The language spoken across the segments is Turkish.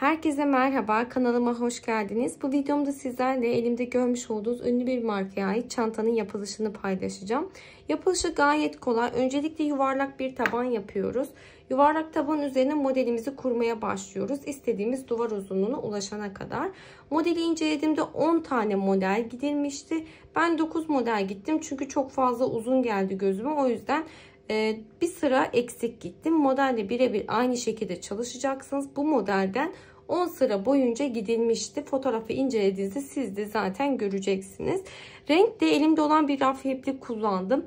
Herkese merhaba, kanalıma hoş geldiniz. Bu videomda sizlerle elimde görmüş olduğunuz ünlü bir markaya ait çantanın yapılışını paylaşacağım. Yapılışı gayet kolay. Öncelikle yuvarlak bir taban yapıyoruz. Yuvarlak tabanın üzerine modelimizi kurmaya başlıyoruz. İstediğimiz duvar uzunluğuna ulaşana kadar. Modeli incelediğimde 10 tane model gidilmişti. Ben 9 model gittim çünkü çok fazla uzun geldi gözüme. O yüzden bir sıra eksik gittim. Modelle birebir aynı şekilde çalışacaksınız. Bu modelden 10 sıra boyunca gidilmişti. Fotoğrafı incelediğinizde siz de zaten göreceksiniz. Renk de elimde olan bir rafya iplik kullandım.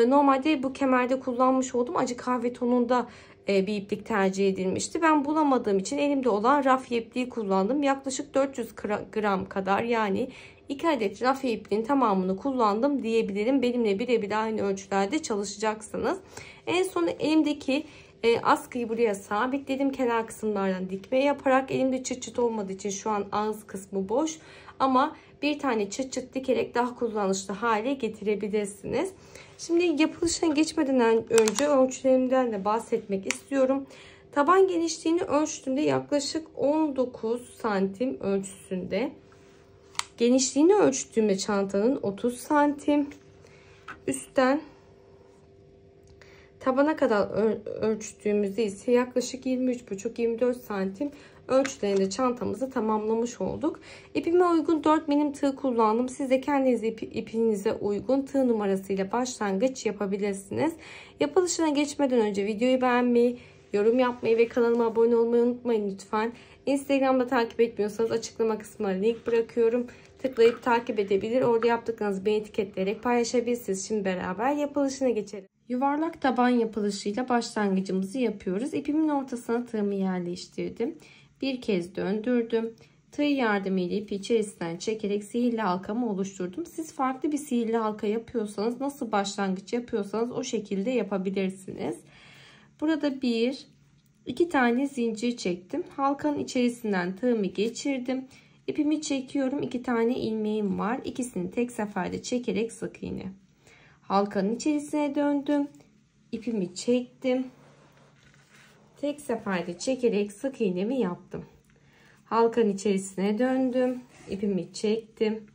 Normalde bu kemerde kullanmış olduğum acı kahve tonunda bir iplik tercih edilmişti. Ben bulamadığım için elimde olan rafya ipliği kullandım. Yaklaşık 400 gram kadar, yani 2 adet rafya ipliğin tamamını kullandım diyebilirim. Benimle birebir aynı ölçülerde çalışacaksınız. En son elimdeki askıyı buraya sabitledim. Kenar kısımlardan dikme yaparak, elimde çıt çıt olmadığı için şu an ağız kısmı boş. Ama bir tane çıt çıt dikerek daha kullanışlı hale getirebilirsiniz. Şimdi yapılışına geçmeden önce ölçülerimden de bahsetmek istiyorum. Taban genişliğini ölçtüğümde yaklaşık 19 santim ölçüsünde. Genişliğini ölçtüğümde çantanın 30 santim. Üstten tabana kadar ölçtüğümüzde ise yaklaşık 23,5-24 santim ölçülerinde çantamızı tamamlamış olduk. İpime uygun 4 milim tığ kullandım. Siz de kendiniz ipinize uygun tığ numarasıyla başlangıç yapabilirsiniz. Yapılışına geçmeden önce videoyu beğenmeyi, yorum yapmayı ve kanalıma abone olmayı unutmayın lütfen. Instagram'da takip etmiyorsanız açıklama kısmına link bırakıyorum. Tıklayıp takip edebilir. Orada yaptıklarınızı beni etiketleyerek paylaşabilirsiniz. Şimdi beraber yapılışına geçelim. Yuvarlak taban yapılışıyla başlangıcımızı yapıyoruz. İpimin ortasına tığımı yerleştirdim. Bir kez döndürdüm. Tığ yardımıyla ipi içerisinden çekerek sihirli halkamı oluşturdum. Siz farklı bir sihirli halka yapıyorsanız, nasıl başlangıç yapıyorsanız o şekilde yapabilirsiniz. Burada 2 tane zincir çektim. Halkanın içerisinden tığımı geçirdim. İpimi çekiyorum. 2 tane ilmeğim var. İkisini tek seferde çekerek sık iğne. Halkanın içerisine döndüm. İpimi çektim. Tek seferde çekerek sık iğnemi yaptım. Halkanın içerisine döndüm. İpimi çektim.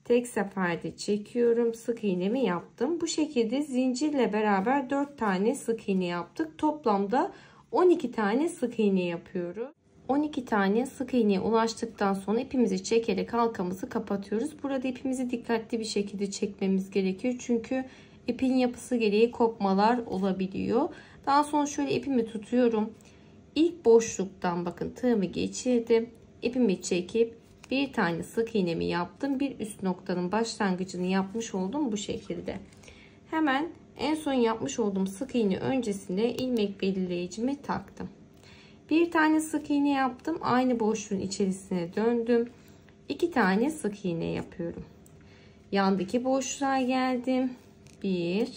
Tek seferde çekiyorum. Sık iğnemi yaptım. Bu şekilde zincirle beraber 4 tane sık iğne yaptık. Toplamda 12 tane sık iğne yapıyoruz. 12 tane sık iğneye ulaştıktan sonra ipimizi çekerek halkamızı kapatıyoruz. Burada ipimizi dikkatli bir şekilde çekmemiz gerekiyor. Çünkü ipin yapısı gereği kopmalar olabiliyor. Daha sonra şöyle ipimi tutuyorum. İlk boşluktan bakın tığımı geçirdim. İpimi çekip bir tane sık iğnemi yaptım. Bir üst noktanın başlangıcını yapmış oldum bu şekilde. Hemen en son yapmış olduğum sık iğne öncesinde ilmek belirleyicimi taktım. Bir tane sık iğne yaptım. Aynı boşluğun içerisine döndüm. 2 tane sık iğne yapıyorum. Yandaki boşluğa geldim. 1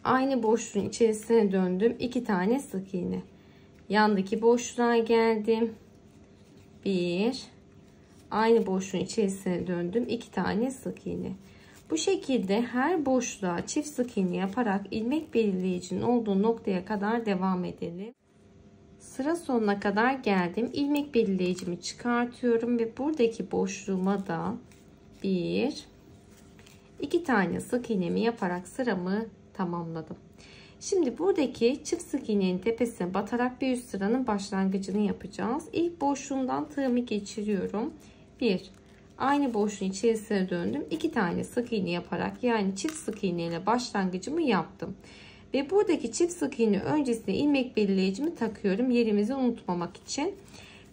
aynı boşluğun içerisine döndüm. 2 tane sık iğne. Yandaki boşluğa geldim. 1 aynı boşluğun içerisine döndüm. 2 tane sık iğne. Bu şekilde her boşluğa çift sık iğne yaparak ilmek belirleyicinin olduğu noktaya kadar devam edelim. Sıra sonuna kadar geldim. İlmek belirleyicimi çıkartıyorum ve buradaki boşluğuma da 2 tane sık iğnemi yaparak sıramı tamamladım. Şimdi buradaki çift sık iğnenin tepesine batarak bir üst sıranın başlangıcını yapacağız. İlk boşluğumdan tığımı geçiriyorum. Aynı boşluğun içerisine döndüm. 2 tane sık iğne yaparak, yani çift sık iğne ile başlangıcımı yaptım. Ve buradaki çift sık iğne öncesine ilmek belirleyicimi takıyorum. Yerimizi unutmamak için.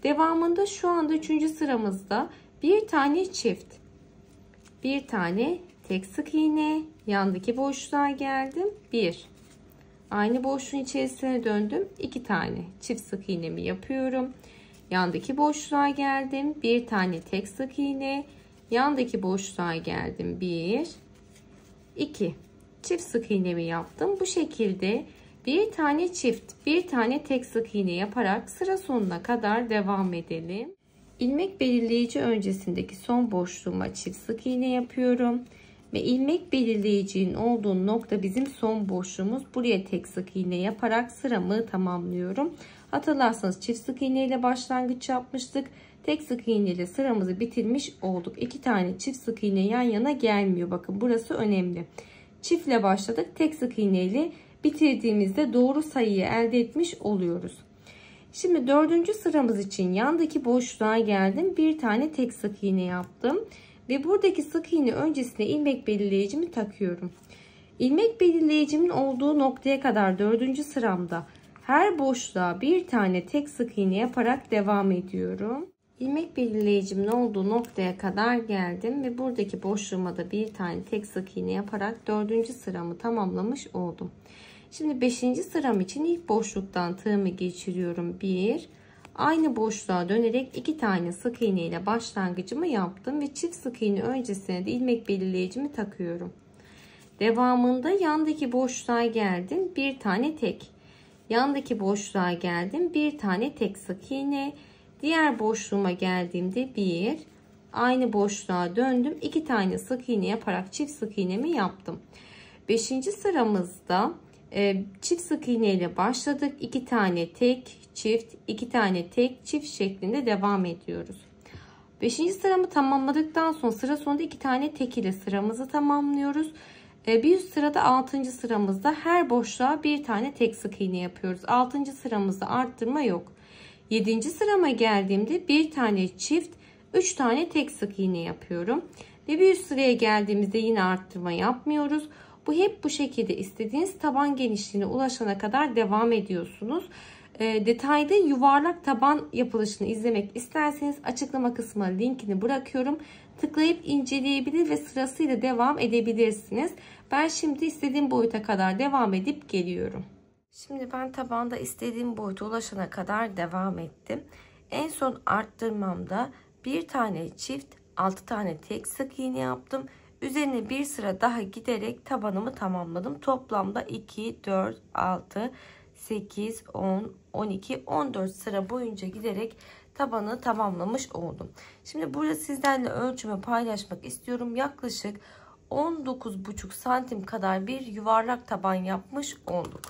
Devamında şu anda 3. sıramızda bir tane çift. Bir tane tek sık iğne. Yandaki boşluğa geldim. Aynı boşluğun içerisine döndüm. 2 tane çift sık iğnemi yapıyorum. Yandaki boşluğa geldim. Bir tane tek sık iğne. Yandaki boşluğa geldim. 2 çift sık iğnemi yaptım. Bu şekilde bir tane çift, bir tane tek sık iğne yaparak sıra sonuna kadar devam edelim. İlmek belirleyici öncesindeki son boşluğuma çift sık iğne yapıyorum Ve ilmek belirleyicinin olduğu nokta bizim son boşluğumuz. Buraya tek sık iğne yaparak sıramı tamamlıyorum. Hatırlarsanız çift sık iğne ile başlangıç yapmıştık. Tek sık iğne ile sıramızı bitirmiş olduk. 2 tane çift sık iğne yan yana gelmiyor. Bakın burası önemli. Çiftle başladık. Tek sık iğne ile bitirdiğimizde doğru sayıyı elde etmiş oluyoruz. Şimdi 4. sıramız için yandaki boşluğa geldim. Bir tane tek sık iğne yaptım. Ve buradaki sık iğne öncesine ilmek belirleyicimi takıyorum. İlmek belirleyicimin olduğu noktaya kadar 4. sıramda her boşluğa bir tane tek sık iğne yaparak devam ediyorum. İlmek belirleyicimin olduğu noktaya kadar geldim ve buradaki boşluğuma da bir tane tek sık iğne yaparak 4. sıramı tamamlamış oldum. Şimdi 5. sıram için ilk boşluktan tığımı geçiriyorum. Aynı boşluğa dönerek 2 tane sık iğne ile başlangıcımı yaptım ve çift sık iğne öncesine de ilmek belirleyicimi takıyorum. Devamında yandaki boşluğa geldim, bir tane tek. Yandaki boşluğa geldim, bir tane tek sık iğne. Diğer boşluğuma geldiğimde aynı boşluğa döndüm, 2 tane sık iğne yaparak çift sık iğnemi yaptım. 5. sıramızda çift sık iğne ile başladık. 2 tane tek çift, 2 tane tek çift şeklinde devam ediyoruz. 5. sıramı tamamladıktan sonra sıra sonunda 2 tane tek ile sıramızı tamamlıyoruz. Bir üst sırada 6. sıramızda her boşluğa bir tane tek sık iğne yapıyoruz. 6. sıramızda arttırma yok. 7. sırama geldiğimde bir tane çift, 3 tane tek sık iğne yapıyorum. Ve bir üst sıraya geldiğimizde yine arttırma yapmıyoruz. Bu hep bu şekilde istediğiniz taban genişliğine ulaşana kadar devam ediyorsunuz. Detayda yuvarlak taban yapılışını izlemek isterseniz açıklama kısmına linkini bırakıyorum. Tıklayıp inceleyebilir ve sırasıyla devam edebilirsiniz. Ben şimdi istediğim boyuta kadar devam edip geliyorum. Şimdi ben tabanda istediğim boyuta ulaşana kadar devam ettim. En son arttırmamda bir tane çift, 6 tane tek sık iğne yaptım. Üzerine bir sıra daha giderek tabanımı tamamladım. Toplamda 2, 4, 6, 8, 10, 12, 14 sıra boyunca giderek tabanı tamamlamış oldum. Şimdi burada sizlerle ölçümü paylaşmak istiyorum. Yaklaşık 19,5 santim kadar bir yuvarlak taban yapmış olduk.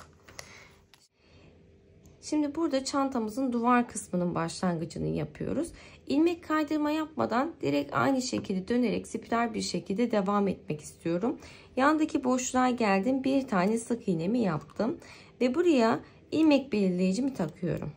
Şimdi burada çantamızın duvar kısmının başlangıcını yapıyoruz. İlmek kaydırma yapmadan direkt aynı şekilde dönerek spiral bir şekilde devam etmek istiyorum. Yandaki boşluğa geldim. Bir tane sık iğnemi yaptım. Ve buraya ilmek belirleyicimi takıyorum.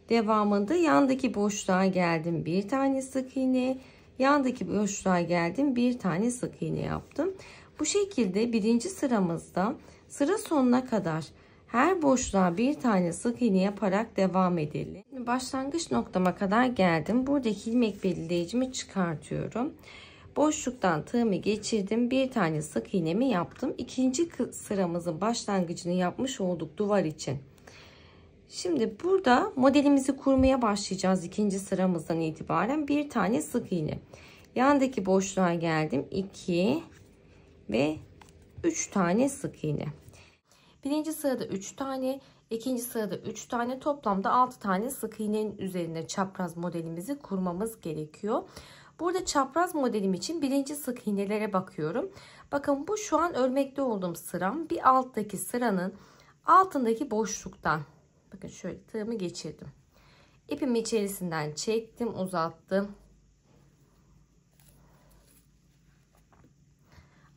Devamında yandaki boşluğa geldim. Bir tane sık iğne. Yandaki boşluğa geldim. Bir tane sık iğne yaptım. Bu şekilde 1. sıramızda sıra sonuna kadar her boşluğa bir tane sık iğne yaparak devam edelim. Başlangıç noktama kadar geldim. Buradaki ilmek belirleyicimi çıkartıyorum. Boşluktan tığımı geçirdim. Bir tane sık iğnemi yaptım. 2. sıramızın başlangıcını yapmış olduk duvar için. Şimdi burada modelimizi kurmaya başlayacağız. 2. sıramızdan itibaren bir tane sık iğne. Yandaki boşluğa geldim. 2 ve 3 tane sık iğne. 1. sırada 3 tane, 2. sırada 3 tane, toplamda 6 tane sık iğnenin üzerine çapraz modelimizi kurmamız gerekiyor. Burada çapraz modelim için 1. sık iğnelere bakıyorum. Bakın bu şu an örmekte olduğum sıram. Bir alttaki sıranın altındaki boşluktan. Bakın şöyle tığımı geçirdim. İpimi içerisinden çektim, uzattım.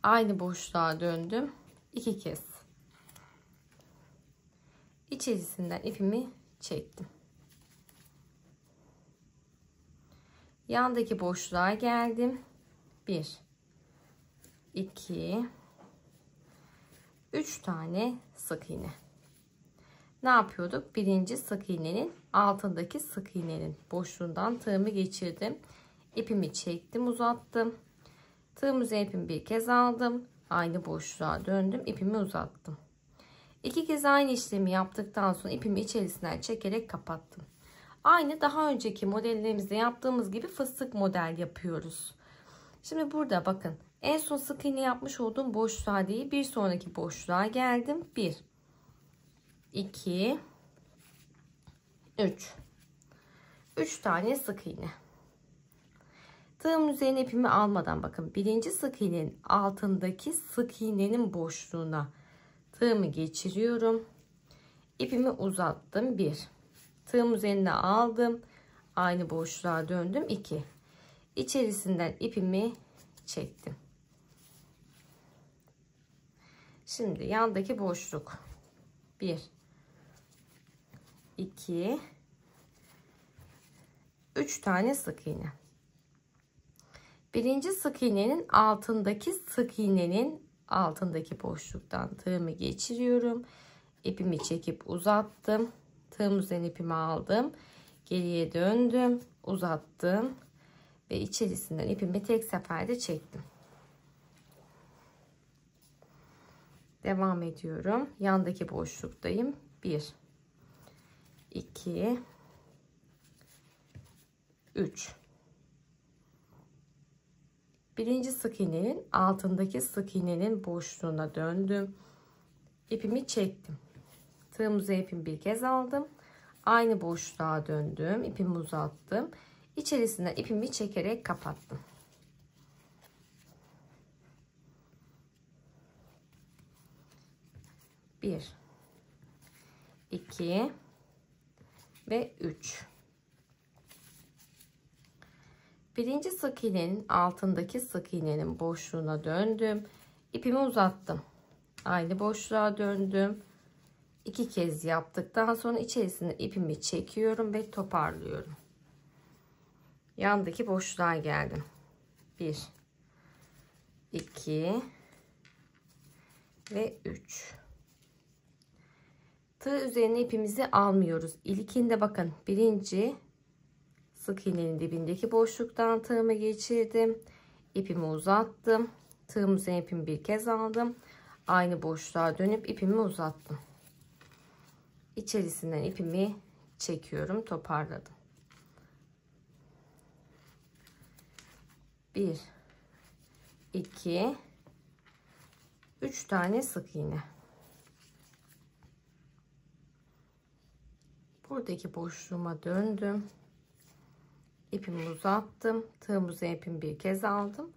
Aynı boşluğa döndüm. 2 kez. İçerisinden ipimi çektim. Yandaki boşluğa geldim. 1, 2, 3 tane sık iğne. Ne yapıyorduk? 1. sık iğnenin altındaki sık iğnenin boşluğundan tığımı geçirdim. İpimi çektim, uzattım. Tığım üzerine ipimi bir kez aldım. Aynı boşluğa döndüm. İpimi uzattım. 2 kez aynı işlemi yaptıktan sonra ipimi içerisinden çekerek kapattım. Aynı daha önceki modellerimizde yaptığımız gibi fıstık model yapıyoruz. Şimdi burada bakın en son sık iğne yapmış olduğum boşluğa değil bir sonraki boşluğa geldim. 1, 2, 3 tane sık iğne. Tığım üzerine ipimi almadan bakın birinci sık iğnenin altındaki sık iğnenin boşluğuna tığımı geçiriyorum. İpimi uzattım 1. Tığım üzerine aldım. Aynı boşluğa döndüm 2. İçerisinden ipimi çektim. Şimdi yandaki boşluk 1 2 3 tane sık iğne. Birinci sık iğnenin altındaki boşluktan tığımı geçiriyorum. İpimi çekip uzattım. Tığım üzerine ipimi aldım. Geriye döndüm, uzattım ve içerisinden ipimi tek seferde çektim. Devam ediyorum. Yandaki boşluktayım. 1 2 3. Birinci sık iğnenin altındaki sık iğnenin boşluğuna döndüm. İpimi çektim. Tığımıza ipimi bir kez aldım. Aynı boşluğa döndüm. İpimi uzattım. İçerisinden ipimi çekerek kapattım. Bir, 2 ve 3. Birinci sık iğnenin altındaki sık iğnenin boşluğuna döndüm. İpimi uzattım. Aynı boşluğa döndüm. 2 kez yaptıktan sonra içerisine ipimi çekiyorum ve toparlıyorum. Yandaki boşluğa geldim. 1 2 ve 3. Tığ üzerine ipimizi almıyoruz. İlkinde bakın birinci sık iğnenin dibindeki boşluktan tığımı geçirdim. İpimi uzattım. Tığım üzerine ipimi bir kez aldım. Aynı boşluğa dönüp ipimi uzattım. İçerisinden ipimi çekiyorum, toparladım. 1 2 3 tane sık iğne. Buradaki boşluğuma döndüm. İpimi uzattım. Tığım üzerine ipimi bir kez aldım.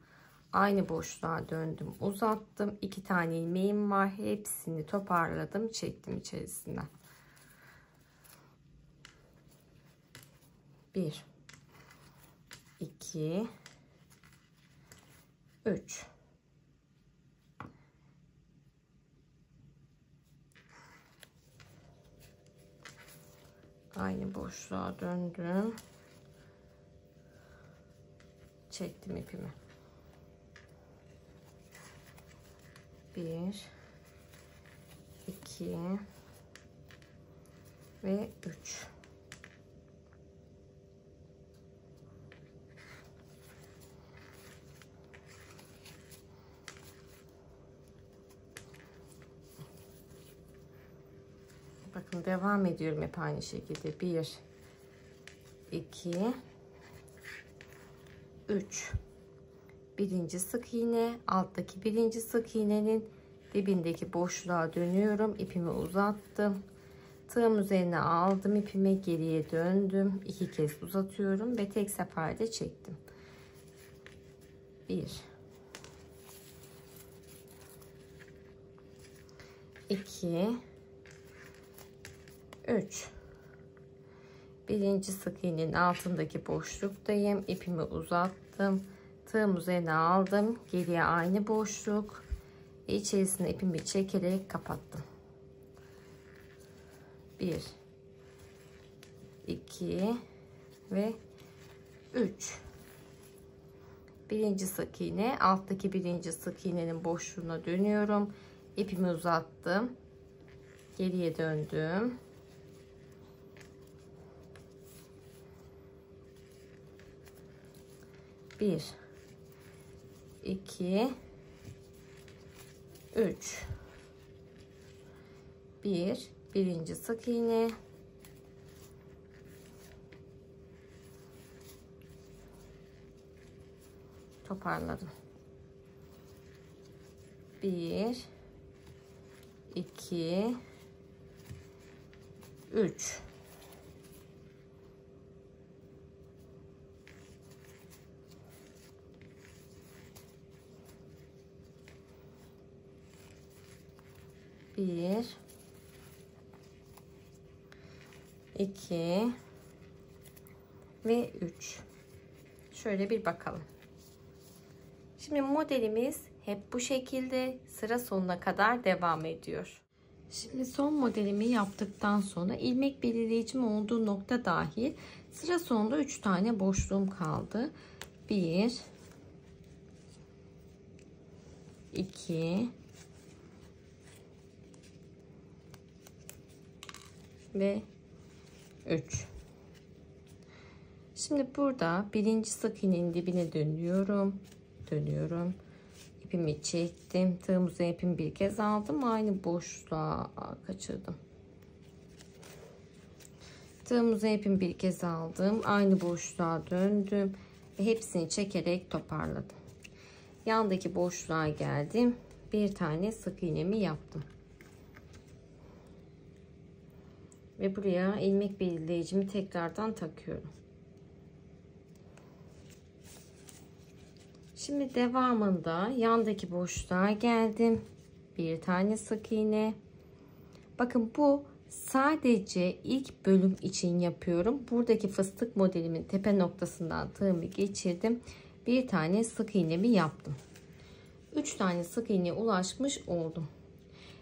Aynı boşluğa döndüm, uzattım. 2 tane ilmeğim var. Hepsini toparladım, çektim içerisinden. 1 2 3. Aynı boşluğa döndüm. Çektim ipimi. 1 2 ve 3. Bakın devam ediyorum hep aynı şekilde. 1 2 3. Birinci sık iğne, alttaki birinci sık iğnenin dibindeki boşluğa dönüyorum. İpimi uzattım. Tığım üzerine aldım ipimi, geriye döndüm. 2 kez uzatıyorum ve tek seferde çektim. 1 2 3. Birinci sık iğnenin altındaki boşluktayım. İpimi uzattım. Tığım üzerine aldım. Geriye aynı boşluk. İçerisine ipimi çekerek kapattım. 1 2 ve 3. Birinci sık iğne, alttaki birinci sık iğnenin boşluğuna dönüyorum. İpimi uzattım. Geriye döndüm. 1 2 3. Birinci sık iğne, toparladım. 1 2 3. 1 2 ve 3. Şöyle bir bakalım. Şimdi modelimiz hep bu şekilde sıra sonuna kadar devam ediyor. Şimdi son modelimi yaptıktan sonra ilmek belirleyicim olduğu nokta dahil sıra sonunda 3 tane boşluğum kaldı. 1 2 ve 3. Şimdi burada birinci sık iğnenin dibine dönüyorum. İpimi çektim. Tığım üzerine ipimi bir kez aldım. Aynı boşluğa kaçırdım. Tığım üzerine ipimi bir kez aldım. Aynı boşluğa döndüm. Ve hepsini çekerek toparladım. Yandaki boşluğa geldim. Bir tane sık iğnemi yaptım. Ve buraya ilmek belirleyicimi tekrardan takıyorum. Şimdi devamında yandaki boşluğa geldim. Bir tane sık iğne. Bakın bu sadece ilk bölüm için yapıyorum. Buradaki fıstık modelimin tepe noktasından tığımı geçirdim. Bir tane sık iğnemi yaptım. 3 tane sık iğneye ulaşmış oldum.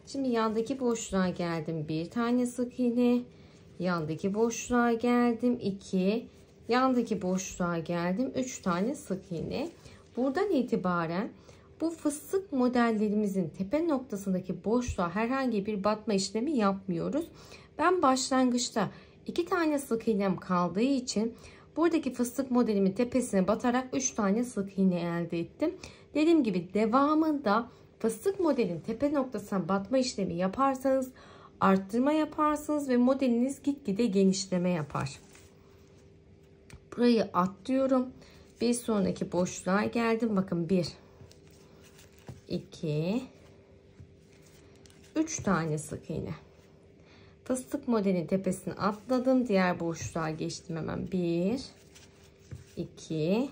Şimdi yandaki boşluğa geldim. Bir tane sık iğne. Yandaki boşluğa geldim. 2. Yandaki boşluğa geldim. 3 tane sık iğne. Buradan itibaren bu fıstık modellerimizin tepe noktasındaki boşluğa herhangi bir batma işlemi yapmıyoruz. Ben başlangıçta 2 tane sık iğnem kaldığı için buradaki fıstık modelimin tepesine batarak 3 tane sık iğne elde ettim. Dediğim gibi devamında fıstık modelin tepe noktasına batma işlemi yaparsanız arttırma yaparsınız ve modeliniz gitgide genişleme yapar. Burayı atlıyorum. Bir sonraki boşluğa geldim. Bakın 1 2 3 tane sık iğne. Fıstık modelin tepesini atladım. Diğer boşluğa geçtim hemen. 1 2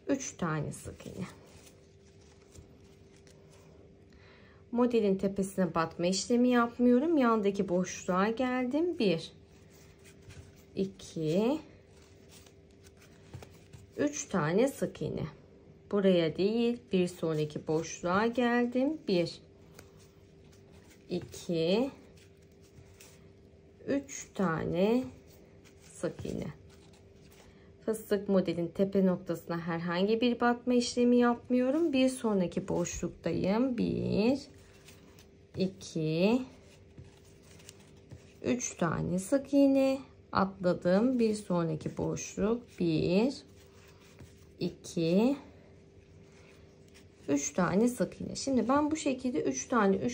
3 tane sık iğne. Modelin tepesine batma işlemi yapmıyorum. Yandaki boşluğa geldim. 1 2 3 tane sık iğne. Buraya değil, bir sonraki boşluğa geldim. 1 2 3 tane sık iğne. Fıstık modelin tepe noktasına herhangi bir batma işlemi yapmıyorum. Bir sonraki boşluktayım. 1 2 3 tane sık iğne. Atladım. Bir sonraki boşluk. 1 2 3 tane sık iğne. Şimdi ben bu şekilde 3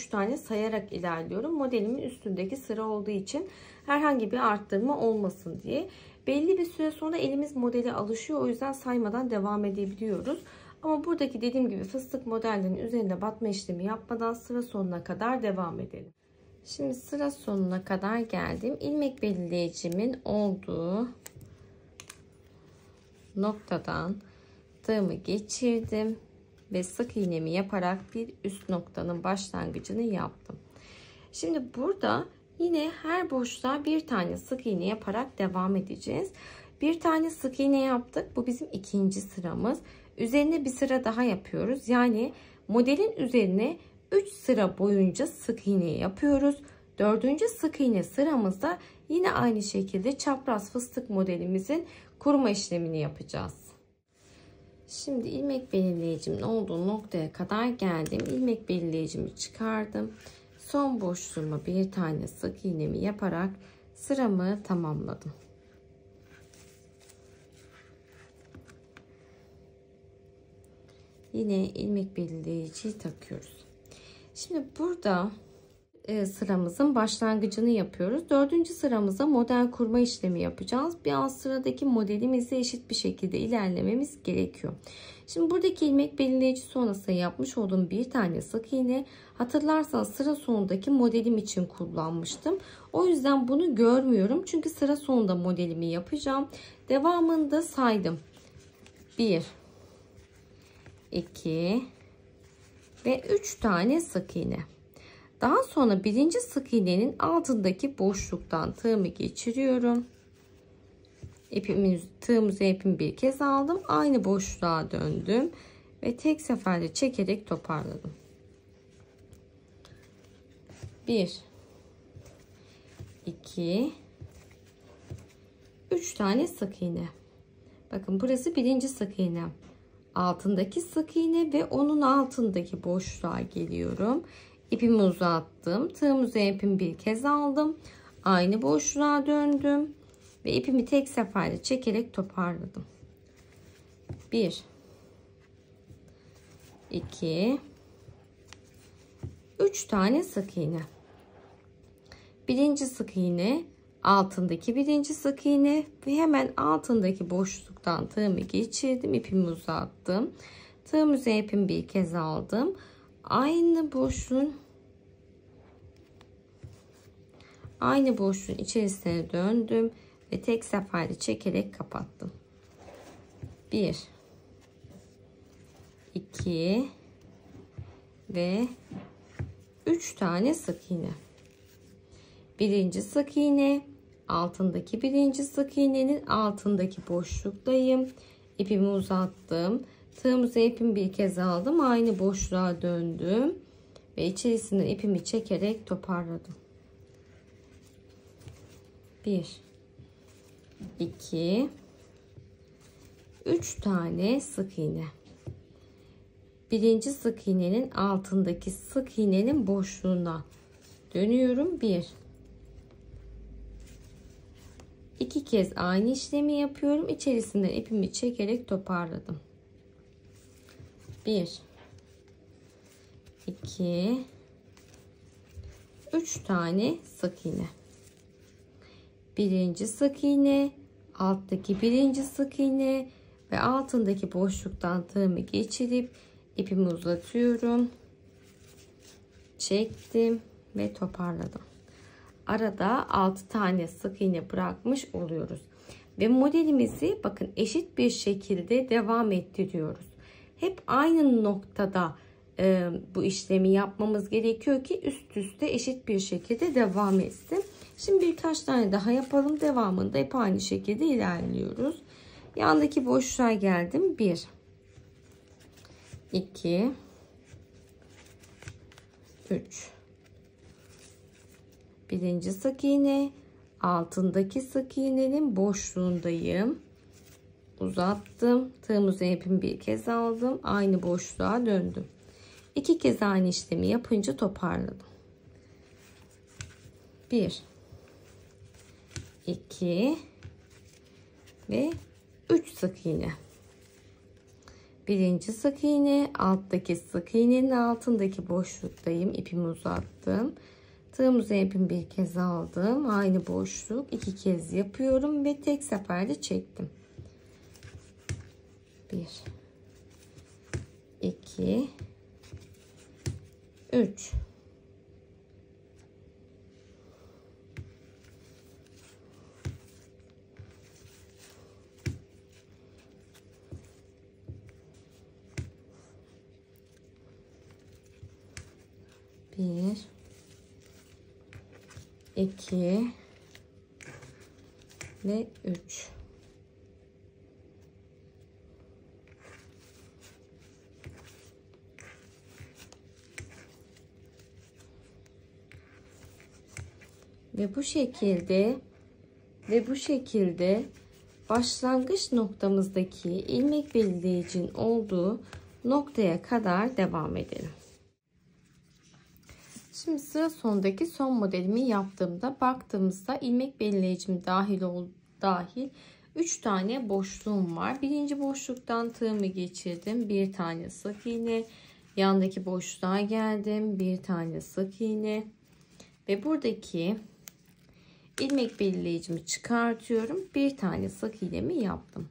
tane sayarak ilerliyorum. Modelimin üstündeki sıra olduğu için herhangi bir arttırma olmasın diye. Belli bir süre sonra elimiz modele alışıyor. O yüzden saymadan devam edebiliyoruz. Ama buradaki dediğim gibi fıstık modellerinin üzerinde batma işlemi yapmadan sıra sonuna kadar devam edelim. Şimdi sıra sonuna kadar geldim. İlmek belirleyicimin olduğu noktadan tığımı geçirdim ve sık iğnemi yaparak bir üst noktanın başlangıcını yaptım. Şimdi burada yine her boşluğa bir tane sık iğne yaparak devam edeceğiz. Bir tane sık iğne yaptık. Bu bizim ikinci sıramız. Üzerine bir sıra daha yapıyoruz. Yani modelin üzerine 3 sıra boyunca sık iğne yapıyoruz. 4. sık iğne sıramızda yine aynı şekilde çapraz fıstık modelimizin kurma işlemini yapacağız. Şimdi ilmek belirleyicimin olduğu noktaya kadar geldim. İlmek belirleyicimi çıkardım. Son boşluğuma bir tane sık iğnemi yaparak sıramı tamamladım. Yine ilmek belirleyiciyi takıyoruz. Şimdi burada sıramızın başlangıcını yapıyoruz. 4. sıramıza model kurma işlemi yapacağız. Bir alt sıradaki modelimizle eşit bir şekilde ilerlememiz gerekiyor. Şimdi buradaki ilmek belirleyici sonrası yapmış olduğum bir tane sık iğne, hatırlarsanız sıra sonundaki modelim için kullanmıştım. O yüzden bunu görmüyorum. Çünkü sıra sonunda modelimi yapacağım. Devamında saydım. 1 2 ve 3 tane sık iğne. Daha sonra birinci sık iğnenin altındaki boşluktan tığımı geçiriyorum. Tığımızı ipimi bir kez aldım. Aynı boşluğa döndüm ve tek seferde çekerek toparladım. 1 2 3 tane sık iğne. Bakın burası birinci sık iğne. Altındaki sık iğne ve onun altındaki boşluğa geliyorum. İpimi uzattım. Tığımızı ipimi bir kez aldım. Aynı boşluğa döndüm ve ipimi tek seferde çekerek toparladım. 1 2 3 tane sık iğne. Birinci sık iğne, altındaki birinci sık iğne ve hemen altındaki boşluktan tığımı geçirdim, ipimi uzattım. Tığımızı ipimi bir kez aldım. Aynı boşluğun içerisine döndüm ve tek seferde çekerek kapattım. 1 2 ve 3 tane sık iğne. Birinci sık iğne, altındaki birinci sık iğnenin altındaki boşluktayım. İpimi uzattım. Tığımızı ipimi bir kez aldım. Aynı boşluğa döndüm ve içerisinden ipimi çekerek toparladım. 1 2 3 tane sık iğne. Birinci sık iğnenin altındaki sık iğnenin boşluğuna dönüyorum. 1 2 kez aynı işlemi yapıyorum. İçerisinden ipimi çekerek toparladım. 1 2 3 tane sık iğne. Birinci sık iğne, alttaki birinci sık iğne ve altındaki boşluktan tığımı geçirip ipimi uzatıyorum. Çektim ve toparladım. Arada 6 tane sık iğne bırakmış oluyoruz. Ve modelimizi bakın eşit bir şekilde devam ettiriyoruz. Hep aynı noktada bu işlemi yapmamız gerekiyor ki üst üste eşit bir şekilde devam etsin. Şimdi birkaç tane daha yapalım. Devamında hep aynı şekilde ilerliyoruz. Yandaki boşluğa geldim. 1 2 3 birinci sık iğne, altındaki sık iğnenin boşluğundayım. Uzattım. Tığımızı ipimi bir kez aldım. Aynı boşluğa döndüm. 2 kez aynı işlemi yapınca toparladım. 1 2 ve 3 sık iğne. Birinci sık iğne, alttaki sık iğnenin altındaki boşluktayım. İpimi uzattım. Tığımızı ipimi bir kez aldım. Aynı boşluk 2 kez yapıyorum ve tek seferde çektim. 1 2 3 1 2 ve 3 ve bu şekilde başlangıç noktamızdaki ilmek belirleyicinin olduğu noktaya kadar devam edelim. Şimdi sıra sondaki son modelimi yaptığımda baktığımızda ilmek belirleyicim dahil 3 tane boşluğum var. Birinci boşluktan tığımı geçirdim. Bir tane sık iğne. Yandaki boşluğa geldim. Bir tane sık iğne. Ve buradaki ilmek belirleyicimi çıkartıyorum. Bir tane sık iğnemi yaptım.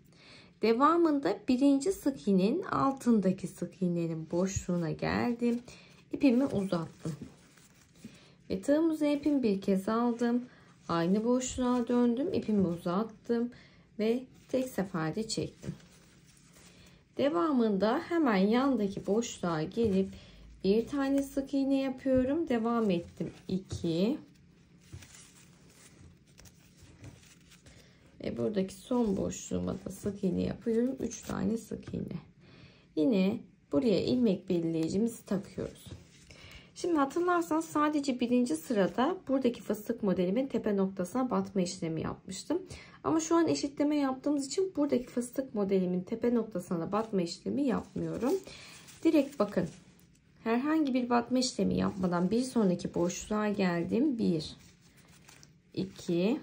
Devamında birinci sık iğnenin altındaki sık iğnenin boşluğuna geldim. İpimi uzattım. Ve tığımızı ipimi bir kez aldım. Aynı boşluğa döndüm. İpimi uzattım. Ve tek seferde çektim. Devamında hemen yandaki boşluğa gelip Bir tane sık iğne yapıyorum. Devam ettim. 2. Ve buradaki son boşluğuma da sık iğne yapıyorum. 3 tane sık iğne. Yine buraya ilmek belirleyicimizi takıyoruz. Şimdi hatırlarsanız sadece birinci sırada buradaki fıstık modelimin tepe noktasına batma işlemi yapmıştım. Ama şu an eşitleme yaptığımız için buradaki fıstık modelimin tepe noktasına batma işlemi yapmıyorum. Direkt bakın, herhangi bir batma işlemi yapmadan bir sonraki boşluğa geldim. 1, 2,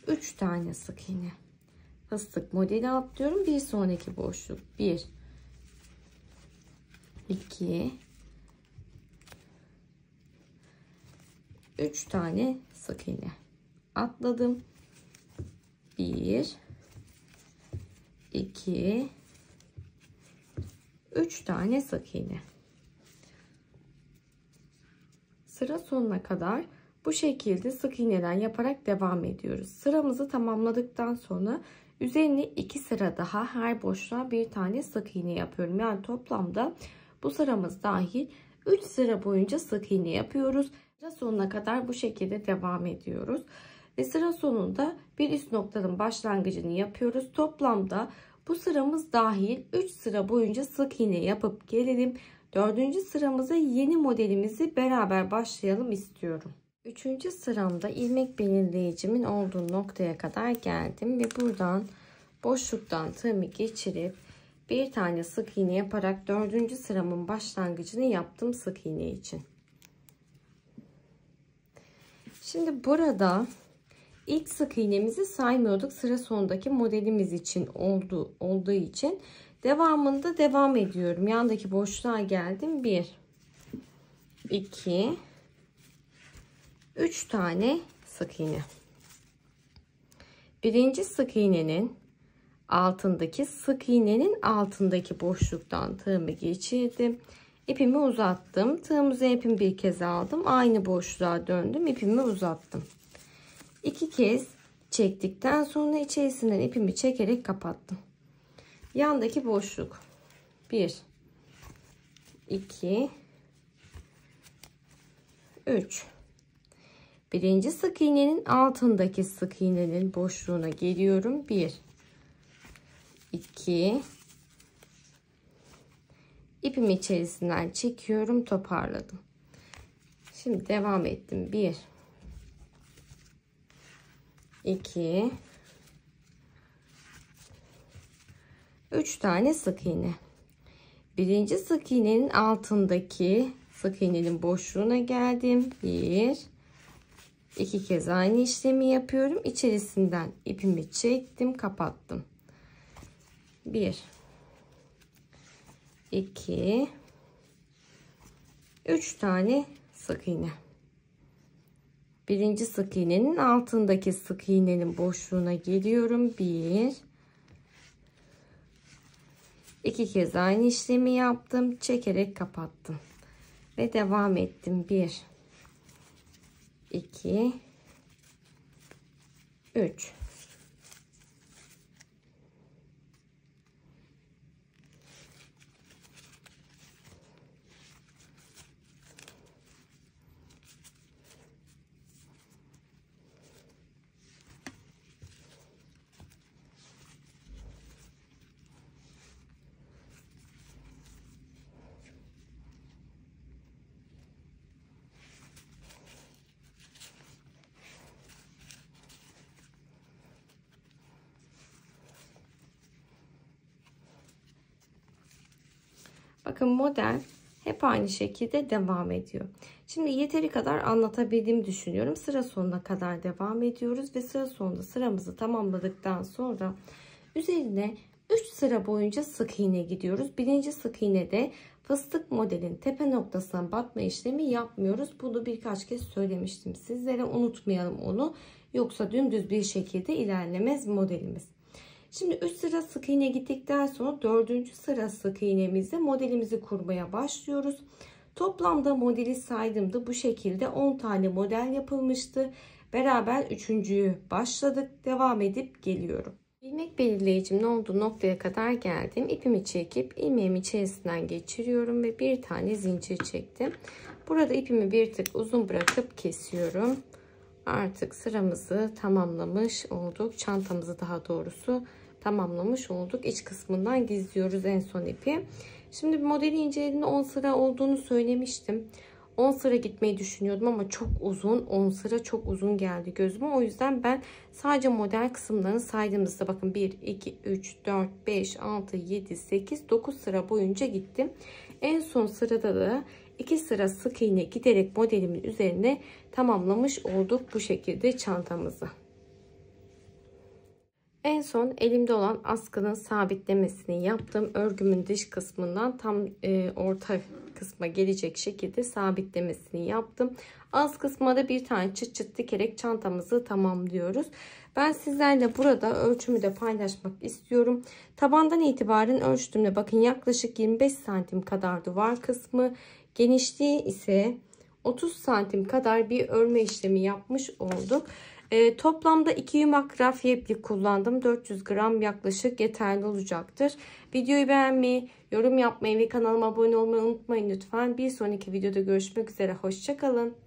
3 tane sık iğne. Fıstık modeli atlıyorum. Bir sonraki boşluk. 1, 2, 3 tane sık iğne atladım. 1, 2, 3 tane sık iğne. Sıra sonuna kadar bu şekilde sık iğneler yaparak devam ediyoruz. Sıramızı tamamladıktan sonra üzerine 2 sıra daha her boşluğa bir tane sık iğne yapıyorum. Yani toplamda bu sıramız dahil 3 sıra boyunca sık iğne yapıyoruz. Sıra sonuna kadar bu şekilde devam ediyoruz. Ve sıra sonunda bir üst noktanın başlangıcını yapıyoruz. Toplamda bu sıramız dahil 3 sıra boyunca sık iğne yapıp gelelim. 4. sıramıza yeni modelimizi beraber başlayalım istiyorum. 3. sıramda ilmek belirleyicimin olduğu noktaya kadar geldim ve buradan boşluktan tığımı geçirip bir tane sık iğne yaparak 4. sıramın başlangıcını yaptım sık iğne için. Şimdi burada ilk sık iğnemizi saymıyorduk, sıra sonundaki modelimiz için olduğu için devamında devam ediyorum. Yandaki boşluğa geldim. 1, 2, 3 tane sık iğne. Birinci sık iğnenin altındaki boşluktan tığımı geçirdim. İpimi uzattım. Tığımızı ipimi bir kez aldım. Aynı boşluğa döndüm. İpimi uzattım. 2 kez çektikten sonra içerisinden ipimi çekerek kapattım. Yandaki boşluk. 1, 2, 3. Birinci sık iğnenin altındaki sık iğnenin boşluğuna geliyorum. 1, 2, ipimi içerisinden çekiyorum, toparladım. Şimdi devam ettim. 1, 2, 3 tane sık iğne. Birinci sık iğnenin altındaki sık iğnenin boşluğuna geldim. 1, 2 kez aynı işlemi yapıyorum. İçerisinden ipimi çektim, kapattım. 1, 2, 3 tane sık iğne. Birinci sık iğnenin altındaki sık iğnenin boşluğuna geliyorum. 1, 2 kez aynı işlemi yaptım, çekerek kapattım ve devam ettim. 1, 2, 3. Bakın model hep aynı şekilde devam ediyor. Şimdi yeteri kadar anlatabildiğimi düşünüyorum. Sıra sonuna kadar devam ediyoruz ve sıra sonunda sıramızı tamamladıktan sonra üzerine 3 sıra boyunca sık iğne gidiyoruz. Birinci sık iğnede fıstık modelin tepe noktasına batma işlemi yapmıyoruz. Bunu birkaç kez söylemiştim sizlere. Unutmayalım onu. Yoksa dümdüz bir şekilde ilerlemez modelimiz. Şimdi 3 sıra sık iğne gittikten sonra 4. sıra sık iğnemizde modelimizi kurmaya başlıyoruz. Toplamda modeli saydığımda bu şekilde 10 tane model yapılmıştı. Beraber 3.'yü başladık. Devam edip geliyorum. İlmek belirleyicimin olduğu noktaya kadar geldim. İpimi çekip ilmeğimi içerisinden geçiriyorum ve bir tane zincir çektim. Burada ipimi bir tık uzun bırakıp kesiyorum. Artık sıramızı tamamlamış olduk. Çantamızı daha doğrusu tamamlamış olduk. İç kısmından gizliyoruz en son ipi. Şimdi modeli incelediğimde 10 sıra olduğunu söylemiştim. 10 sıra gitmeyi düşünüyordum ama çok uzun. 10 sıra çok uzun geldi gözüme. O yüzden ben sadece model kısımlarını saydığımızda bakın 1, 2, 3, 4, 5, 6, 7, 8, 9 sıra boyunca gittim. En son sırada da 2 sıra sık iğne giderek modelimin üzerine tamamlamış olduk bu şekilde çantamızı. En son elimde olan askının sabitlemesini yaptım. Örgümün dış kısmından tam orta kısma gelecek şekilde sabitlemesini yaptım. Alt kısma da bir tane çıt çıt dikerek çantamızı tamamlıyoruz. Ben sizlerle burada ölçümü de paylaşmak istiyorum. Tabandan itibaren ölçtüğümde bakın yaklaşık 25 santim kadar duvar kısmı. Genişliği ise 30 santim kadar bir örme işlemi yapmış olduk. Toplamda 2 yumak rafiye iplik kullandım. 400 gram yaklaşık yeterli olacaktır. Videoyu beğenmeyi, yorum yapmayı ve kanalıma abone olmayı unutmayın lütfen. Bir sonraki videoda görüşmek üzere. Hoşça kalın.